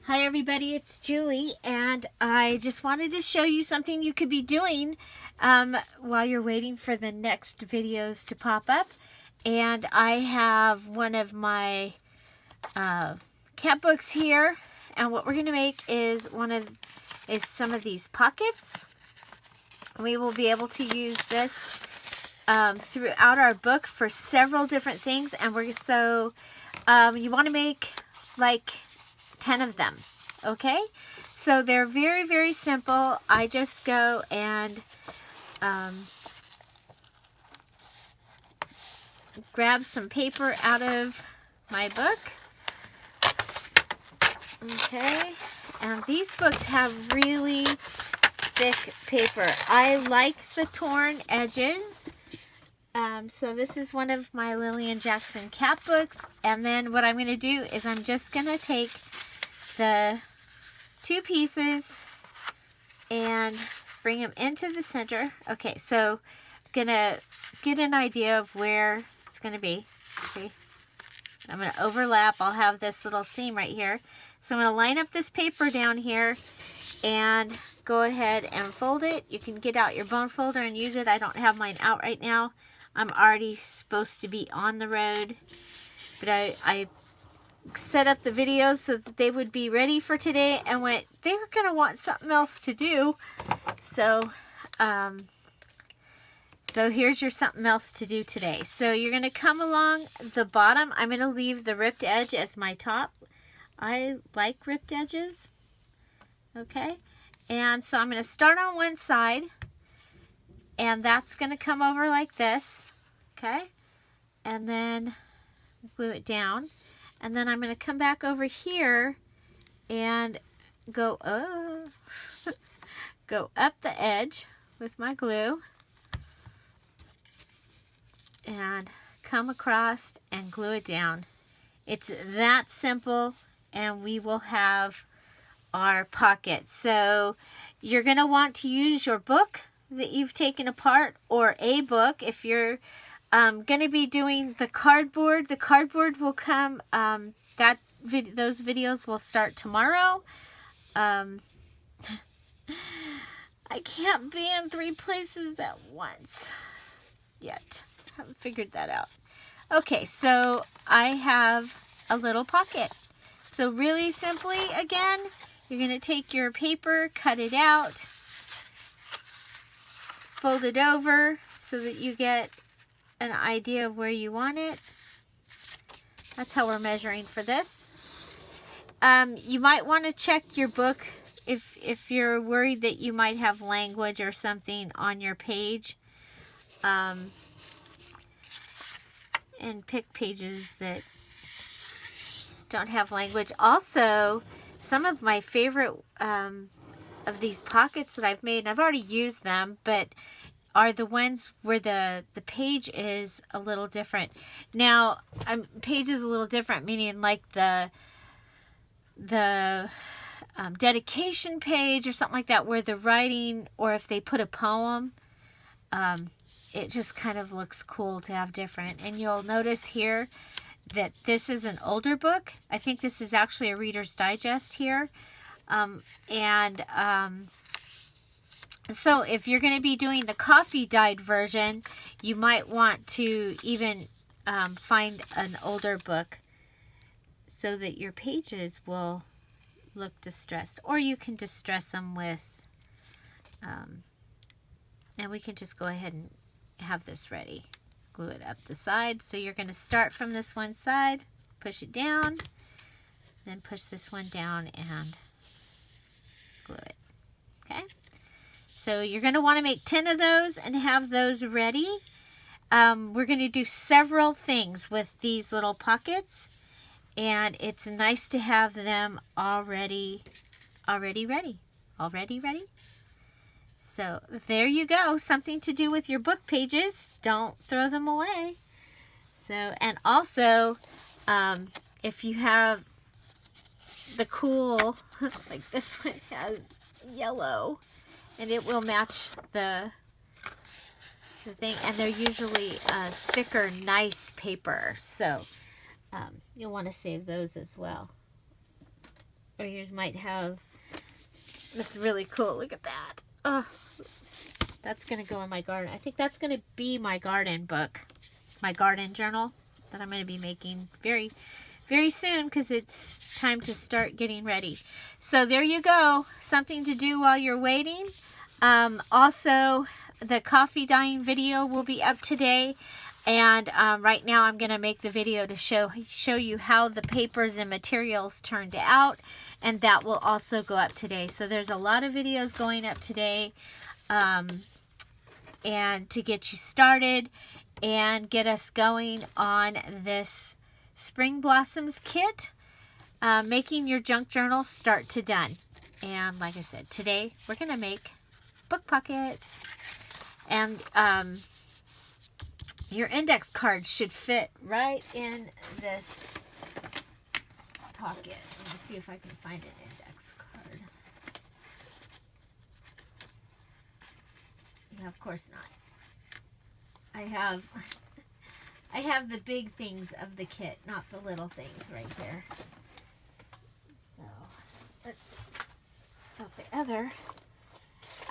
Hi everybody, it's Julie, and I just wanted to show you something you could be doing while you're waiting for the next videos to pop up. And I have one of my cat books here, and what we're going to make is some of these pockets. We will be able to use this throughout our book for several different things, and you want to make like 10 of them. Okay, so they're very, very simple. I just go and grab some paper out of my book. Okay, and these books have really thick paper. I like the torn edges. So this is one of my Lillian Jackson cat books, and then what I'm going to do is I'm just going to take the two pieces and bring them into the center. Okay, so I'm going to get an idea of where it's going to be. See? I'm going to overlap. I'll have this little seam right here. So I'm going to line up this paper down here and go ahead and fold it. You can get out your bone folder and use it. I don't have mine out right now. I'm already supposed to be on the road, but I set up the videos so that they would be ready for today, and they were going to want something else to do. So here's your something else to do today. So you're going to come along the bottom. I'm going to leave the ripped edge as my top. I like ripped edges. Okay. And so I'm going to start on one side, and that's going to come over like this. Okay. And then glue it down. And then I'm going to come back over here and go up the edge with my glue and come across and glue it down. It's that simple, and we will have our pocket. So you're going to want to use your book that you've taken apart, or a book. If you're going to be doing the cardboard will come, those videos will start tomorrow. I can't be in 3 places at once yet. Haven't figured that out. Okay, so I have a little pocket. So really simply, again, you're going to take your paper, cut it out, fold it over so that you get an idea of where you want it. That's how we're measuring for this. You might want to check your book if you're worried that you might have language or something on your page. And pick pages that don't have language. Also, some of my favorite of these pockets that I've made, and I've already used them, but are the ones where the page is a little different. Now, page is a little different, meaning like the dedication page or something like that, where the writing, or if they put a poem, it just kind of looks cool to have different. And you'll notice here that this is an older book. I think this is actually a Reader's Digest here. So if you're going to be doing the coffee dyed version, you might want to even find an older book so that your pages will look distressed. Or you can distress them with, and we can just go ahead and have this ready. Glue it up the side. So you're going to start from this one side, push it down, then push this one down and glue it. Okay? So you're going to want to make 10 of those and have those ready. We're going to do several things with these little pockets, and it's nice to have them already ready. So there you go. Something to do with your book pages. Don't throw them away. So, and also, if you have the cool, like this one has yellow, and it will match the thing, and they're usually thicker, nice paper, so you'll want to save those as well. or yours might have. This is really cool. Look at that. Oh, that's going to go in my garden. I think that's going to be my garden book, my garden journal that I'm going to be making very, very soon because it's time to start getting ready. So there you go. Something to do while you're waiting. Also, the coffee dyeing video will be up today. And right now I'm going to make the video to show you how the papers and materials turned out. And that will also go up today. So there's a lot of videos going up today. And to get you started and get us going on this Spring Blossoms kit. Making your junk journal start to done. And like I said, today we're going to make book pockets. And your index cards should fit right in this pocket. Let me see if I can find an index card. Yeah, of course not. I have the big things of the kit, not the little things right there. So let's put the other.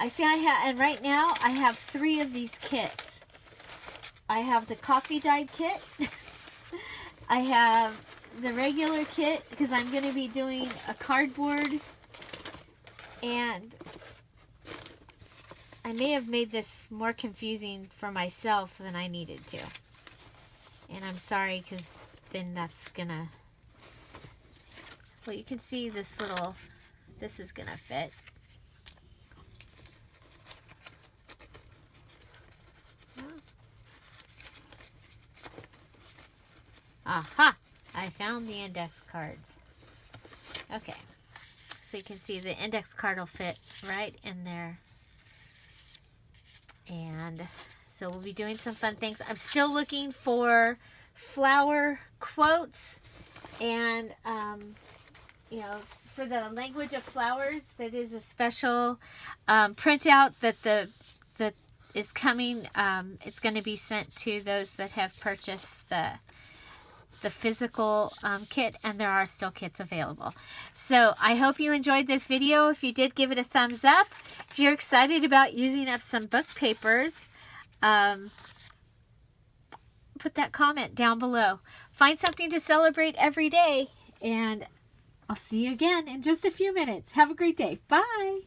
I see and right now I have 3 of these kits. I have the coffee dyed kit. I have the regular kit because I'm going to be doing a cardboard, and I may have made this more confusing for myself than I needed to. And I'm sorry because then that's going to, well, you can see this is going to fit. Aha! I found the index cards. Okay. So you can see the index card will fit right in there. And so we'll be doing some fun things. I'm still looking for flower quotes. And, you know, for the language of flowers, that is a special printout that is coming. It's going to be sent to those that have purchased the physical kit, and there are still kits available. So I hope you enjoyed this video. If you did, give it a thumbs up. If you're excited about using up some book papers, put that comment down below. Find something to celebrate every day, and I'll see you again in just a few minutes. Have a great day. Bye.